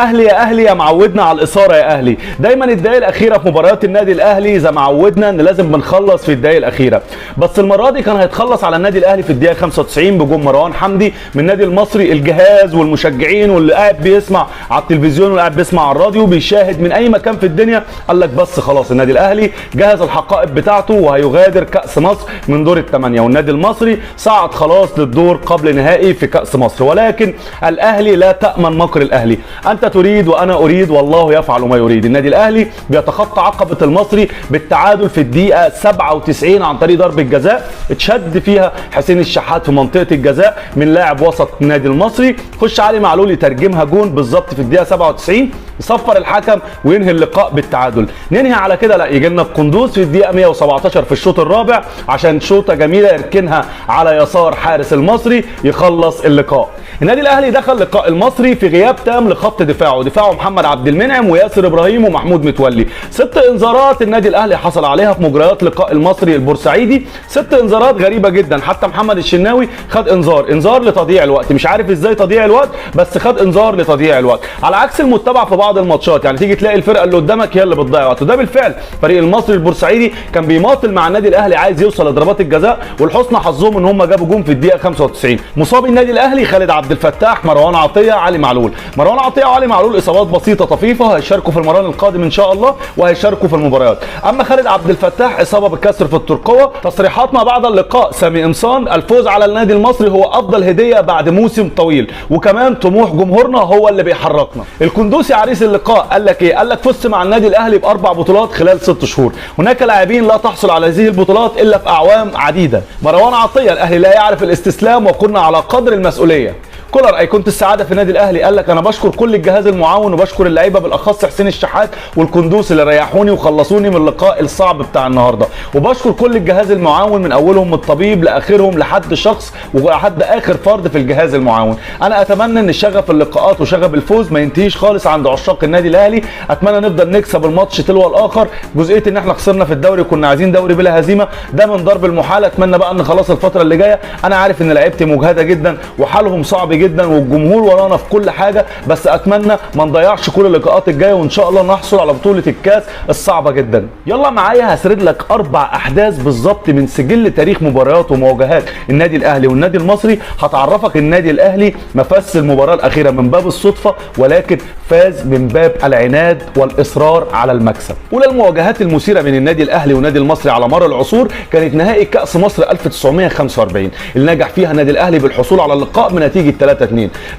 اهلي يا اهلي يا معودنا على الاثاره يا اهلي. دايما الدقايق الاخيره في مباريات النادي الاهلي زي معودنا ان لازم بنخلص في الدقايق الاخيره، بس المره دي كان هيتخلص على النادي الاهلي في الدقيقه 95 بجون مروان حمدي من النادي المصري. الجهاز والمشجعين واللي قاعد بيسمع على التلفزيون واللي قاعد بيسمع على الراديو بيشاهد من اي مكان في الدنيا قال لك بس خلاص النادي الاهلي جهز الحقائب بتاعته وهيغادر كاس مصر من دور الثمانيه، والنادي المصري صعد خلاص للدور قبل نهائي في كاس مصر. ولكن الاهلي لا تامن مكر الاهلي، انت تريد وانا اريد والله يفعل ما يريد. النادي الاهلي بيتخطى عقبه المصري بالتعادل في الدقيقه 97 عن طريق ضربه جزاء اتشد فيها حسين الشحات في منطقه الجزاء من لاعب وسط النادي المصري. خش علي معلول يترجمها جون بالظبط في الدقيقه 97، يصفر الحكم وينهي اللقاء بالتعادل. ننهي على كده؟ لا، يجي لنا القندوز في الدقيقه 117 في الشوط الرابع عشان شوطه جميله يركنها على يسار حارس المصري يخلص اللقاء. النادي الاهلي دخل لقاء المصري في غياب تام لخط دفاعه محمد عبد المنعم وياسر ابراهيم ومحمود متولي. 6 انذارات النادي الاهلي حصل عليها في مجريات لقاء المصري البورسعيدي، 6 انذارات غريبه جدا. حتى محمد الشناوي خد انذار لتضييع الوقت، مش عارف ازاي تضييع الوقت بس خد انذار لتضييع الوقت، على عكس المتبع في بعض الماتشات. يعني تيجي تلاقي الفرقه اللي قدامك هي اللي بتضيع وقت، وده بالفعل فريق المصري البورسعيدي كان بيماطل مع النادي الاهلي عايز يوصل لضربات الجزاء، ولحسن حظهم ان هم جابوا جون في الدقيقه 95. مصابي النادي الاهلي خالد عبد الفتاح، مروان عطيه، علي معلول. مروان عطيه وعلي معلول اصابات بسيطه طفيفه، هيشاركوا في المران القادم ان شاء الله وهيشاركوا في المباريات. اما خالد عبد الفتاح اصابه بالكسر في الترقوه. تصريحات ما بعد اللقاء سامي قمصان: الفوز على النادي المصري هو افضل هديه بعد موسم طويل، وكمان طموح جمهورنا هو اللي بيحركنا. الكندوسي عريس اللقاء قال لك ايه؟ قال لك فزت مع النادي الاهلي ب4 بطولات خلال 6 شهور، هناك لاعبين لا تحصل على هذه البطولات الا في اعوام عديده. مروان عطيه: الاهلي لا يعرف الاستسلام وكنا على قدر المسؤوليه. كولر ايقونه السعاده في النادي الاهلي قال لك انا بشكر كل الجهاز المعاون وبشكر اللعيبه بالاخص حسين الشحات والكندوسي اللي ريحوني وخلصوني من اللقاء الصعب بتاع النهارده، وبشكر كل الجهاز المعاون من اولهم الطبيب لاخرهم لحد شخص ولحد اخر فرد في الجهاز المعاون. انا اتمنى ان شغف اللقاءات وشغف الفوز ما ينتهيش خالص عند عشاق النادي الاهلي، اتمنى نفضل نكسب الماتش تلو الاخر. جزئيه ان احنا خسرنا في الدوري وكنا عايزين دوري بلا هزيمه ده من ضرب المحال، اتمنى بقى ان خلاص الفتره اللي جايه. انا عارف ان لعيبتي مجهده جدا وحالهم صعب جدا والجمهور ورانا في كل حاجه، بس اتمنى ما نضيعش كل اللقاءات الجايه وان شاء الله نحصل على بطوله الكاس الصعبه جدا. يلا معايا هسرد لك 4 احداث بالظبط من سجل تاريخ مباريات ومواجهات النادي الاهلي والنادي المصري، هتعرفك النادي الاهلي ما فازش المباراه الاخيره من باب الصدفه ولكن فاز من باب العناد والاصرار على المكسب. اولى المواجهات المثيره بين النادي الاهلي والنادي المصري على مر العصور كانت نهائي كاس مصر 1945 اللي نجح فيها النادي الاهلي بالحصول على اللقاء بنتيجه 3-2.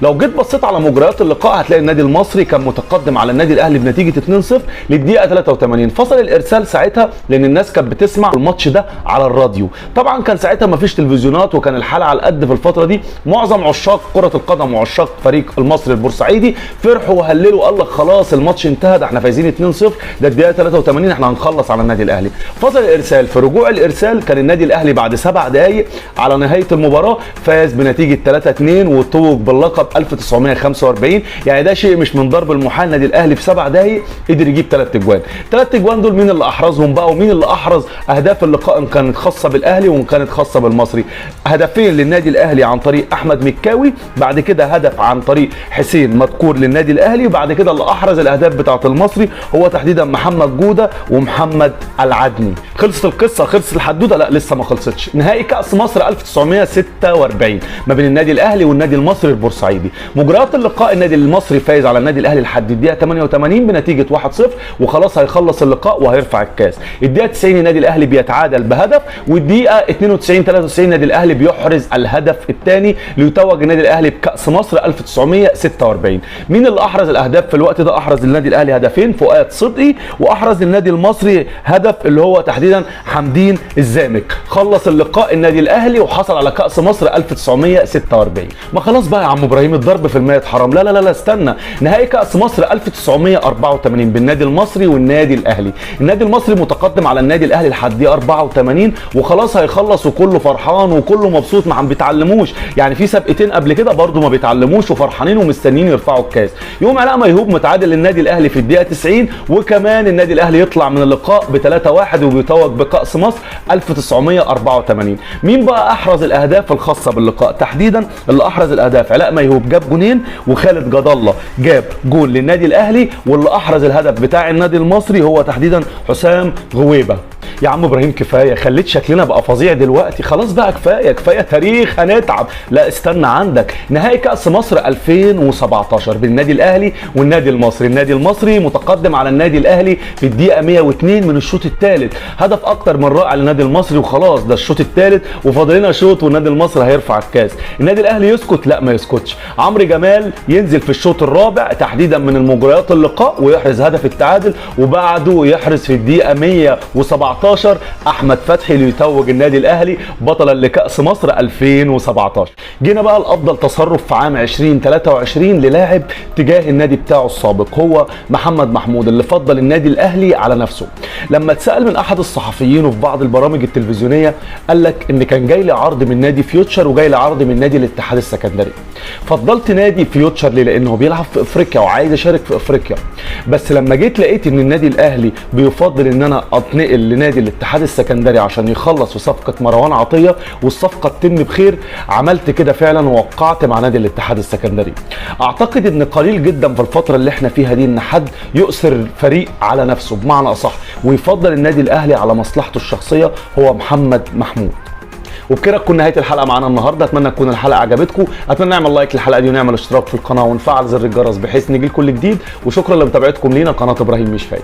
لو جيت بصيت على مجريات اللقاء هتلاقي النادي المصري كان متقدم على النادي الاهلي بنتيجه 2-0 للدقيقه 83. فصل الارسال ساعتها لان الناس كانت بتسمع الماتش ده على الراديو، طبعا كان ساعتها ما فيش تلفزيونات وكان الحال على القد في الفتره دي. معظم عشاق كره القدم وعشاق فريق المصري البورسعيدي فرحوا وهللوا وقال لك خلاص الماتش انتهى، ده احنا فايزين 2-0، ده الدقيقه 83 احنا هنخلص على النادي الاهلي. فصل الارسال، في رجوع الارسال كان النادي الاهلي بعد 7 دقائق على نهايه المباراه فاز بنتيجه 3-2 وتوج باللقب 1945. يعني ده شيء مش من ضرب المحال، النادي الاهلي في 7 دقائق قدر يجيب 3 اجوان. 3 اجوان دول مين اللي احرزهم بقى ومين اللي احرز اهداف اللقاء؟ ان كانت خاصه بالاهلي وان كانت خاصه بالمصري. هدفين للنادي الاهلي عن طريق احمد مكاوي، بعد كده هدف عن طريق حسين مذكور للنادي الاهلي، وبعد كده اللي احرز الاهداف بتاعه المصري هو تحديدا محمد جوده ومحمد العدني. خلصت القصه؟ خلصت الحدوته؟ لا لسه ما خلصتش. نهائي كاس مصر 1946 ما بين النادي الاهلي والنادي المصري البورسعيدي. مجريات اللقاء النادي المصري فايز على النادي الاهلي لحد الدقيقه 88 بنتيجه 1-0 وخلاص هيخلص اللقاء وهيرفع الكاس. الدقيقه 90 النادي الاهلي بيتعادل بهدف، والدقيقه 92 93 النادي الاهلي بيحرز الهدف الثاني ليتوج النادي الاهلي بكاس مصر 1946. مين اللي احرز الاهداف في الوقت ده؟ احرز للنادي الاهلي هدفين فؤاد صدقي، واحرز للنادي المصري هدف اللي هو تحديدا حمدين الزامك. خلص اللقاء النادي الاهلي وحصل على كاس مصر 1946. ما خلاص بقى يا عم ابراهيم الضرب في الميت حرام. لا لا لا استنى. نهائي كاس مصر 1984 بالنادي المصري والنادي الاهلي. النادي المصري متقدم على النادي الاهلي لحد دقيقه 84 وخلاص هيخلص وكله فرحان وكله مبسوط، ما عم بيتعلموش. يعني في سابقتين قبل كده برده ما بيتعلموش وفرحانين ومستنيين يرفعوا الكاس. يوم علاء ميهوب متعادل للنادي الاهلي في الدقيقه 90، وكمان النادي الاهلي يطلع من اللقاء ب 3-1 وبيتوج بكاس مصر 1984. مين بقى احرز الاهداف الخاصه باللقاء تحديدا؟ اللي احرز الاهداف علاء ميهوب جاب جونين، وخالد جد الله جاب جول للنادي الاهلي، واللي احرز الهدف بتاع النادي المصري هو تحديدا حسام غويبه. يا عم ابراهيم كفايه، خليت شكلنا بقى فظيع دلوقتي، خلاص بقى كفايه تاريخ هنتعب. لا استنى، عندك نهائي كاس مصر 2017 بين النادي الاهلي والنادي المصري. النادي المصري متقدم على النادي الاهلي في الدقيقه 102 من الشوط الثالث، هدف اكتر من رائع للنادي المصري، وخلاص ده الشوط الثالث وفاضل لنا شوط والنادي المصري هيرفع الكاس. النادي الاهلي يسكت؟ لا ما يسكتش. عمرو جمال ينزل في الشوط الرابع تحديدا من المجريات اللقاء ويحرز هدف التعادل، وبعده يحرز في الدقيقه 117 احمد فتحي ليتوج النادي الاهلي بطلا لكاس مصر 2017. جينا بقى لافضل تصرف في عام 2023 للاعب تجاه النادي بتاعه السابق، هو محمد محمود اللي فضل النادي الاهلي على نفسه. لما اتسال من احد الصحفيين وفي بعض البرامج التلفزيونيه قال لك ان كان جاي لي عرض من نادي فيوتشر وجاي لي عرض من نادي الاتحاد السكندري. فضلت نادي فيوتشر ليه؟ لانه بيلعب في افريقيا وعايز يشارك في افريقيا. بس لما جيت لقيت ان النادي الاهلي بيفضل ان انا اتنقل لنادي الاتحاد السكندري عشان يخلص في صفقه مروان عطيه والصفقه تتم بخير، عملت كده فعلا ووقعت مع نادي الاتحاد السكندري. اعتقد ان قليل جدا في الفتره اللي احنا فيها دي ان حد يؤثر فريق على نفسه بمعنى اصح ويفضل النادي الاهلي على مصلحته الشخصيه، هو محمد محمود. وبكده تكون نهايه الحلقه معانا النهارده. اتمنى تكون الحلقه عجبتكم، اتمنى نعمل لايك للحلقه دي ونعمل اشتراك في القناه ونفعل زر الجرس بحيث نجيلكم كل جديد، وشكرا لمتابعتكم لينا قناه ابراهيم مش فايق.